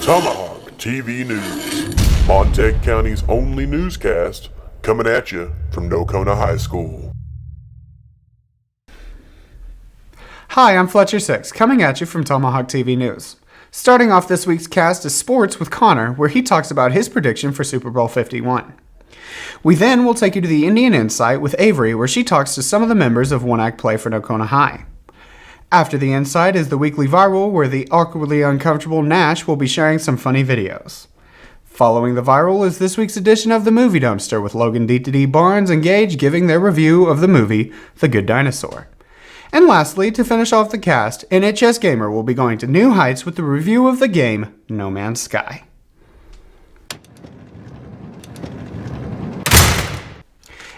Tomahawk TV News, Montague County's only newscast, coming at you from Nocona High School. Hi, I'm Fletcher Six, coming at you from Tomahawk TV News. Starting off this week's cast is Sports with Connor, where he talks about his prediction for Super Bowl 51. We then will take you to the Indian Insight with Avery, where she talks to some of the members of One Act Play for Nocona High. After the Insight is the Weekly Viral, where the awkwardly uncomfortable Nash will be sharing some funny videos. Following the Viral is this week's edition of the Movie Dumpster, with Logan D Barnes and Gage giving their review of the movie The Good Dinosaur. And lastly, to finish off the cast, NHS Gamer will be going to new heights with the review of the game No Man's Sky.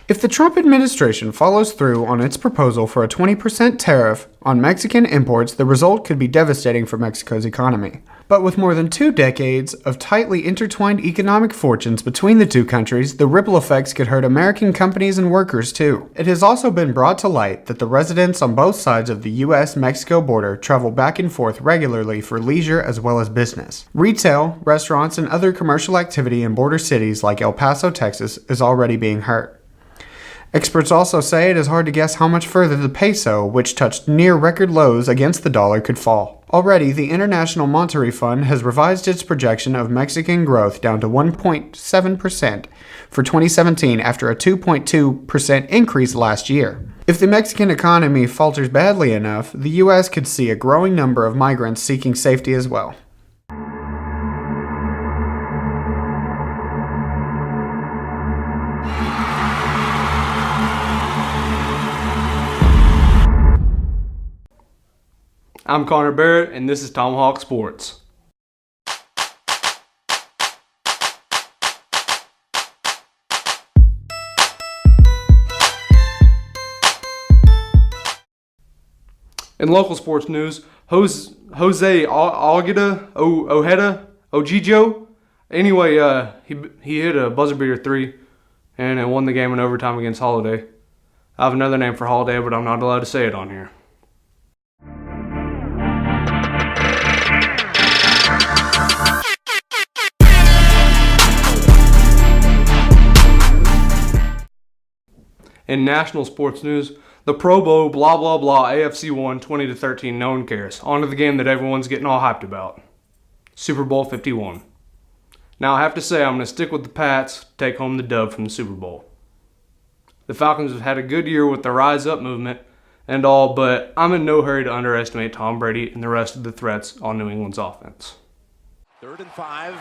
If the Trump administration follows through on its proposal for a 20% tariff on Mexican imports, the result could be devastating for Mexico's economy. But with more than 2 decades of tightly intertwined economic fortunes between the two countries, the ripple effects could hurt American companies and workers too. It has also been brought to light that the residents on both sides of the US-Mexico border travel back and forth regularly for leisure as well as business. Retail, restaurants, and other commercial activity in border cities like El Paso, Texas is already being hurt. Experts also say it is hard to guess how much further the peso, which touched near record lows against the dollar, could fall. Already, the International Monetary Fund has revised its projection of Mexican growth down to 1.7% for 2017 after a 2.2% increase last year. If the Mexican economy falters badly enough, the U.S. could see a growing number of migrants seeking safety as well. I'm Connor Barrett, and this is Tomahawk Sports. In local sports news, Jose Ojijo, anyway, he hit a buzzer beater 3 and it won the game in overtime against Holiday. I have another name for Holiday, but I'm not allowed to say it on here. In national sports news, the Pro Bowl blah blah blah AFC won 20-13, no one cares. On to the game that everyone's getting all hyped about. Super Bowl 51. Now I have to say I'm going to stick with the Pats to take home the dub from the Super Bowl. The Falcons have had a good year with the rise up movement and all, but I'm in no hurry to underestimate Tom Brady and the rest of the threats on New England's offense. 3rd and 5.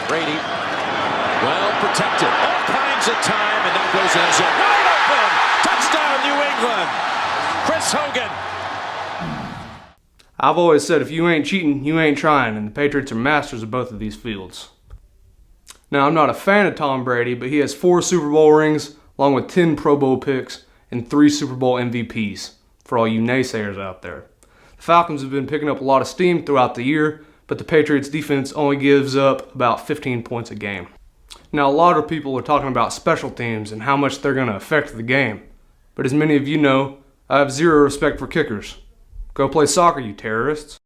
Brady, well protected. All kinds of time, and that goes in zone. Wide open! Touchdown, New England! Chris Hogan. I've always said if you ain't cheating, you ain't trying, and the Patriots are masters of both of these fields. Now, I'm not a fan of Tom Brady, but he has 4 Super Bowl rings, along with 10 Pro Bowl picks, and 3 Super Bowl MVPs, for all you naysayers out there. The Falcons have been picking up a lot of steam throughout the year, but the Patriots defense only gives up about 15 points a game. Now, a lot of people are talking about special teams and how much they're going to affect the game. But as many of you know, I have zero respect for kickers. Go play soccer, you terrorists.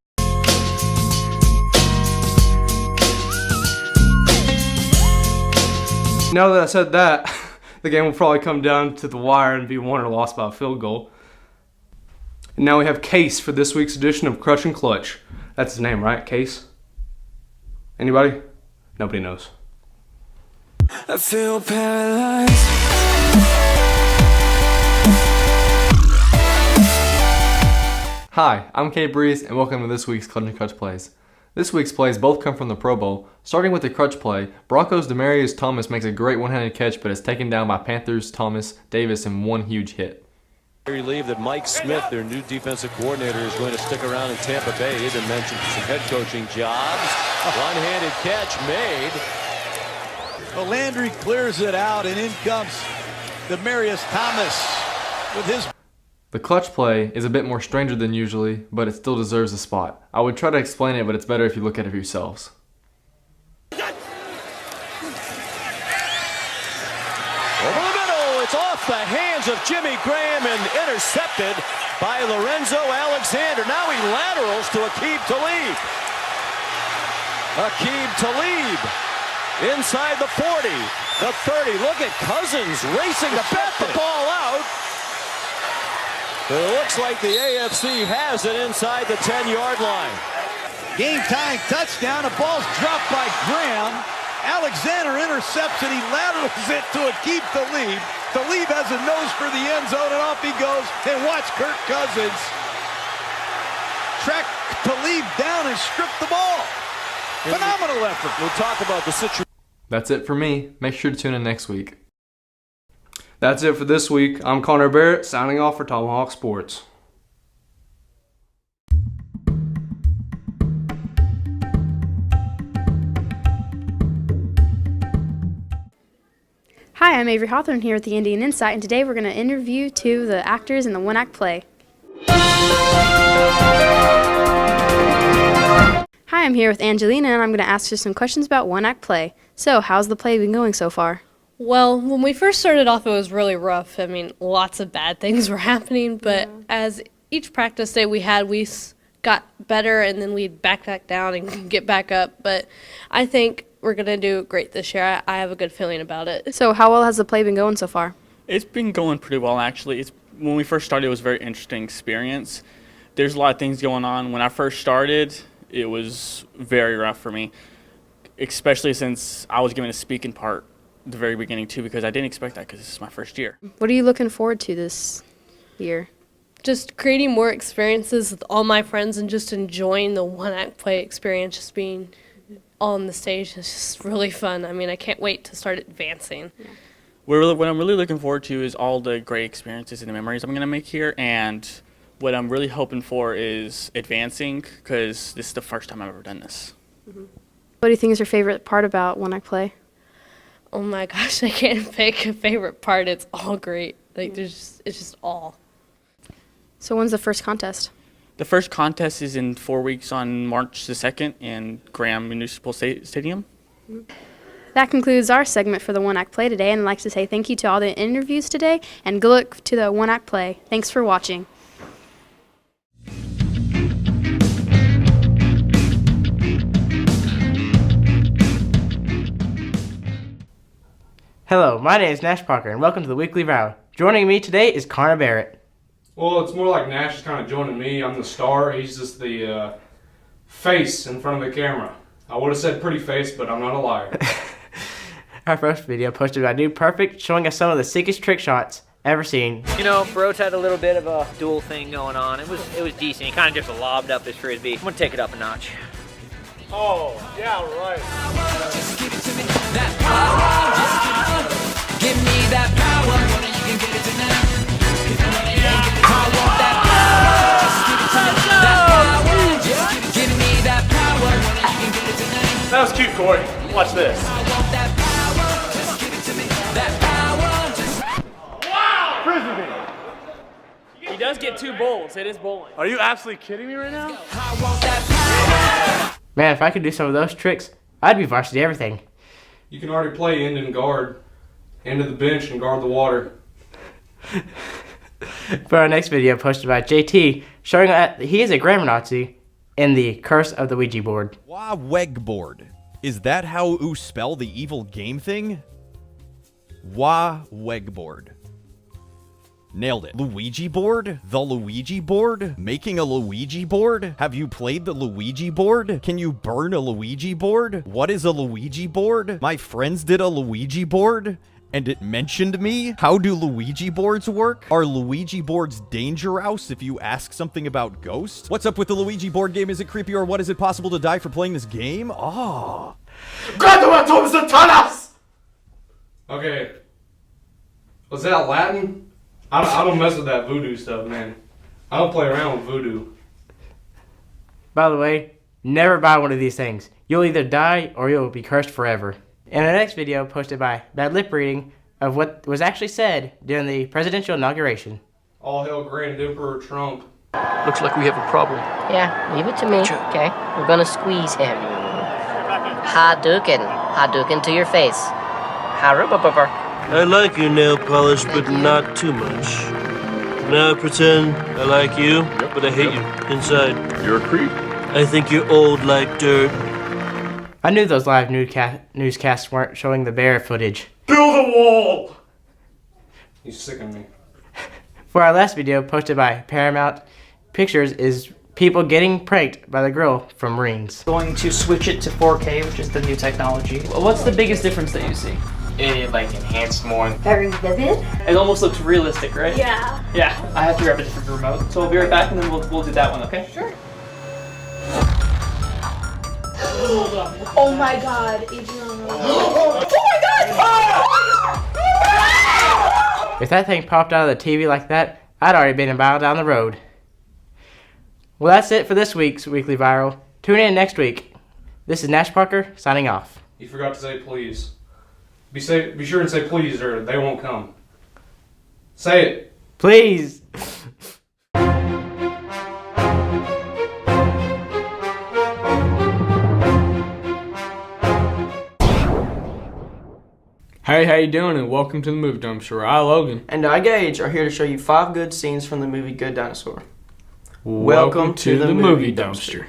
Now that I said that, the game will probably come down to the wire and be won or lost by a field goal. And now we have Case for this week's edition of Crutch and Clutch. That's his name, right? Case? Anybody? Nobody knows. I feel paralyzed. Hi, I'm Kay Breeze, and welcome to this week's Clutch and Crutch Plays. This week's plays both come from the Pro Bowl. Starting with the Crutch play, Broncos' Demaryius Thomas makes a great one-handed catch, but is taken down by Panthers' Thomas Davis in one huge hit. Relieved that Mike Smith, their new defensive coordinator, is going to stick around in Tampa Bay. He even mentioned some head coaching jobs. One-handed catch made. Well, Landry clears it out, and in comes Demaryius Thomas with his... The clutch play is a bit more stranger than usually, but it still deserves a spot. I would try to explain it, but it's better if you look at it for yourselves. Over the middle, it's off the hands of Jimmy Graham and intercepted by Lorenzo Alexander. Now he laterals to Aqib Talib. Aqib Talib inside the 40, the 30. Look at Cousins racing to bat the ball out. It looks like the AFC has it inside the 10-yard line. Game-tying touchdown. The ball's dropped by Graham. Alexander intercepts it. He laterals it to Aqib Talib. Talib has a nose for the end zone, and off he goes. And watch Kirk Cousins track Talib down and strip the ball. Phenomenal effort. We'll talk about the situation. That's it for me. Make sure to tune in next week. That's it for this week. I'm Connor Barrett, signing off for Tomahawk Sports. Hi, I'm Avery Hawthorne here at the Indian Insight, and today we're going to interview two of the actors in the one-act play. Hi, I'm here with Angelina, and I'm going to ask her some questions about one-act play. So, how's the play been going so far? Well, when we first started off, it was really rough. I mean, lots of bad things were happening, but as each practice day we had, we got better, and then we'd back down and get back up. But I think we're going to do great this year. I have a good feeling about it. So, how well has the play been going so far? It's been going pretty well, actually. When we first started, it was a very interesting experience. There's a lot of things going on. When I first started, it was very rough for me, especially since I was given a speaking part at the very beginning, too, because I didn't expect that because this is my first year. What are you looking forward to this year? Just creating more experiences with all my friends and just enjoying the one-act play experience, just being on the stage. It's just really fun. I mean, I can't wait to start advancing. What I'm really looking forward to is all the great experiences and the memories I'm going to make here, and what I'm really hoping for is advancing, because this is the first time I've ever done this. What do you think is your favorite part about one-act play? Oh my gosh, I can't pick a favorite part. It's all great. Like, it's just all. So when's the first contest? The first contest is in 4 weeks on March the 2nd in Graham Municipal Stadium. That concludes our segment for the one-act play today, and I'd like to say thank you to all the interviews today, and good luck to the one-act play. Thanks for watching. Hello, my name is Nash Parker, and welcome to the Weekly Row. Joining me today is Connor Barrett. Well, it's more like Nash is kind of joining me. I'm the star. He's just the face in front of the camera. I would have said pretty face, but I'm not a liar. Our first video posted by Dude Perfect, showing us some of the sickest trick shots ever seen. You know, Broach had a little bit of a dual thing going on. It was decent. He kind of just lobbed up his frisbee. I'm gonna take it up a notch. Oh, yeah, right. Just give it to me. That power. Just give me that power. You can get it tonight. I want that power. Just give it to me. That power. Just give me that power. You can get it tonight. That was cute, Corey. Watch this. I want that power. Just give it to me. That power. Wow! Frisbee! He does get 2 bowls. It is bowling. Are you absolutely kidding me right now? I want that power. Man, if I could do some of those tricks, I'd be varsity everything. You can already play end and guard. End of the bench and guard the water. For our next video posted by JT, showing that he is a grammar Nazi in the Curse of the Ouija board. Wa Wegboard. Is that how you spell the evil game thing? Wa Wegboard. Nailed it. Luigi board? The Luigi board? Making a Luigi board? Have you played the Luigi board? Can you burn a Luigi board? What is a Luigi board? My friends did a Luigi board, and it mentioned me. How do Luigi boards work? Are Luigi boards dangerous if you ask something about ghosts? What's up with the Luigi board game? Is it creepy, or what? Is it possible to die for playing this game? Oh. Okay. Was that Latin? I don't mess with that voodoo stuff, man. I don't play around with voodoo. By the way, never buy one of these things. You'll either die or you'll be cursed forever. In our next video posted by Bad Lip Reading of what was actually said during the presidential inauguration. All hail Grand Emperor Trump. Looks like we have a problem. Yeah, leave it to me, okay? We're gonna squeeze him. Hadouken to your face. Harubababa. I like your nail polish, but not too much. Now pretend I like you, but I hate you inside. You're a creep. I think you're old like dirt. I knew those live newscasts weren't showing the bear footage. Build a wall! You sicken me. For our last video, posted by Paramount Pictures, is people getting pranked by the girl from Marines. Going to switch it to 4K, which is the new technology. What's the biggest difference that you see? It like enhanced more. Very vivid. It almost looks realistic, right? Yeah. Yeah, I have to grab a different remote. So we'll be right back and then we'll do that one, okay? Sure. Oh my god, Adriana. Oh my god! If that thing popped out of the TV like that, I'd already been a mile down the road. Well, that's it for this week's Weekly Viral. Tune in next week. This is Nash Parker, signing off. You forgot to say please. Be sure and say please or they won't come. Say it. Please. Hey, how you doing, and welcome to the Movie Dumpster. I, Logan. And I, Gage, are here to show you 5 good scenes from the movie Good Dinosaur. Welcome to the Movie Dumpster.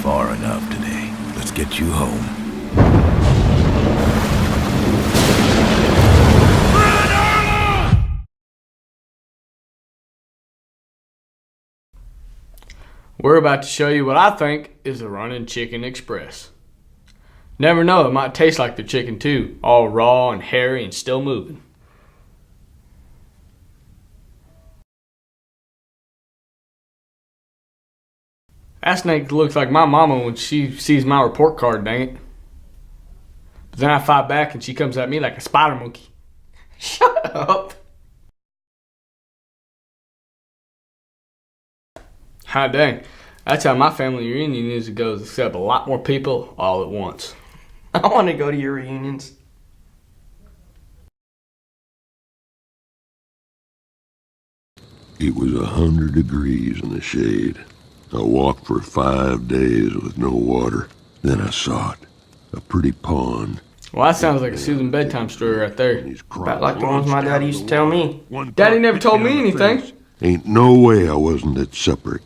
Far enough today. Let's get you home. We're about to show you what I think is the Running Chicken Express. Never know, it might taste like the chicken too, all raw and hairy and still moving. That snake looks like my mama when she sees my report card, dang it. But then I fight back and she comes at me like a spider monkey. Shut up. Hi, dang. That's how my family reunion usually goes, except a lot more people all at once. I want to go to your reunions. It was 100 degrees in the shade. I walked for 5 days with no water. Then I saw it. A pretty pond. Well, that sounds like a soothing bedtime story right there. About like the ones my dad used to tell me. Daddy never told me anything. Ain't no way I wasn't that separate.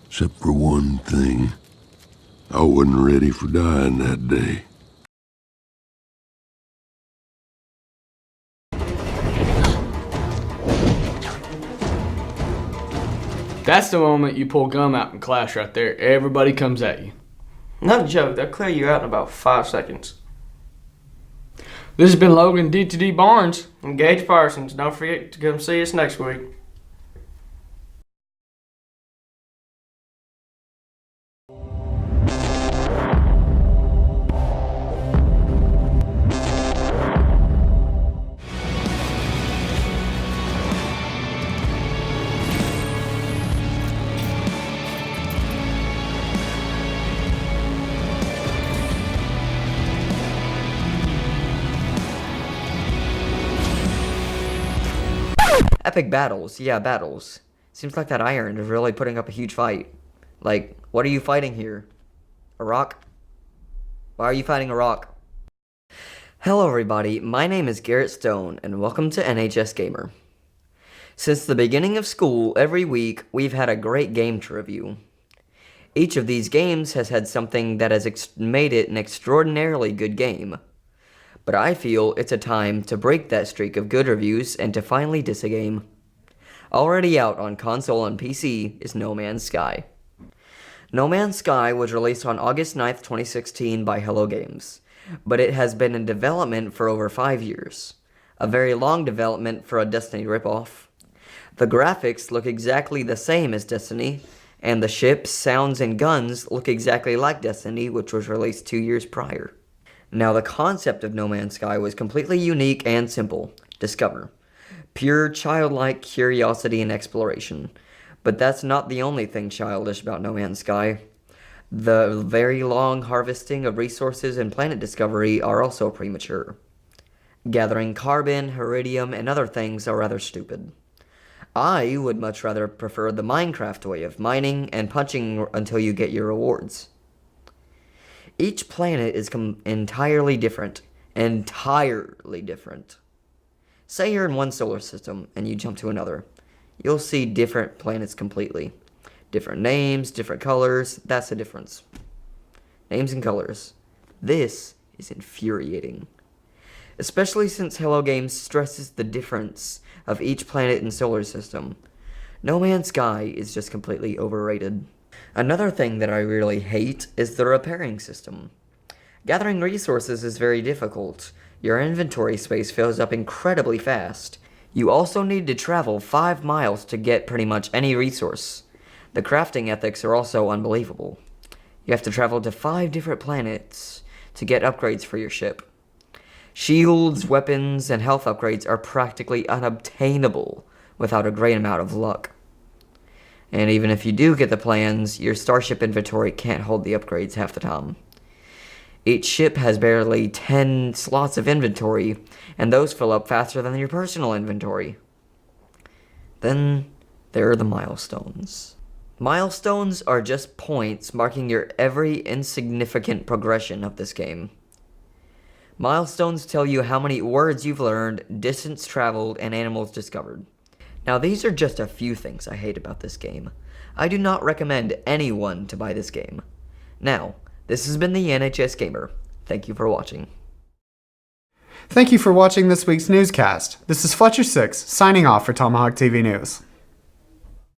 Except for one thing. I wasn't ready for dying that day. That's the moment you pull gum out in class right there. Everybody comes at you. No joke, they'll clear you out in about 5 seconds. This has been Logan D2D Barnes. And Gage Parsons. Don't forget to come see us next week. Epic battles. Yeah, battles. Seems like that iron is really putting up a huge fight. Like, what are you fighting here? A rock? Why are you fighting a rock? Hello everybody, my name is Garrett Stone, and welcome to NHS Gamer. Since the beginning of school, every week, we've had a great game to review. Each of these games has had something that has made it an extraordinarily good game. But I feel it's a time to break that streak of good reviews and to finally diss a game. Already out on console and PC is No Man's Sky. No Man's Sky was released on August 9th, 2016 by Hello Games, but it has been in development for over 5 years. A very long development for a Destiny ripoff. The graphics look exactly the same as Destiny, and the ships, sounds, and guns look exactly like Destiny, which was released 2 years prior. Now, the concept of No Man's Sky was completely unique and simple. Discover. Pure, childlike curiosity and exploration. But that's not the only thing childish about No Man's Sky. The very long harvesting of resources and planet discovery are also premature. Gathering carbon, iridium, and other things are rather stupid. I would much rather prefer the Minecraft way of mining and punching until you get your rewards. Each planet is entirely different. Entirely different. Say you're in one solar system and you jump to another. You'll see different planets completely. Different names, different colors, that's the difference. Names and colors. This is infuriating. Especially since Hello Games stresses the difference of each planet and solar system. No Man's Sky is just completely overrated. Another thing that I really hate is the repairing system. Gathering resources is very difficult. Your inventory space fills up incredibly fast. You also need to travel 5 miles to get pretty much any resource. The crafting ethics are also unbelievable. You have to travel to 5 different planets to get upgrades for your ship. Shields, weapons, and health upgrades are practically unobtainable without a great amount of luck. And even if you do get the plans, your starship inventory can't hold the upgrades half the time. Each ship has barely 10 slots of inventory, and those fill up faster than your personal inventory. Then there are the milestones. Milestones are just points marking your every insignificant progression of this game. Milestones tell you how many words you've learned, distance traveled, and animals discovered. Now these are just a few things I hate about this game. I do not recommend anyone to buy this game. Now, this has been the NHS Gamer. Thank you for watching. Thank you for watching this week's newscast. This is Fletcher6, signing off for Tomahawk TV News.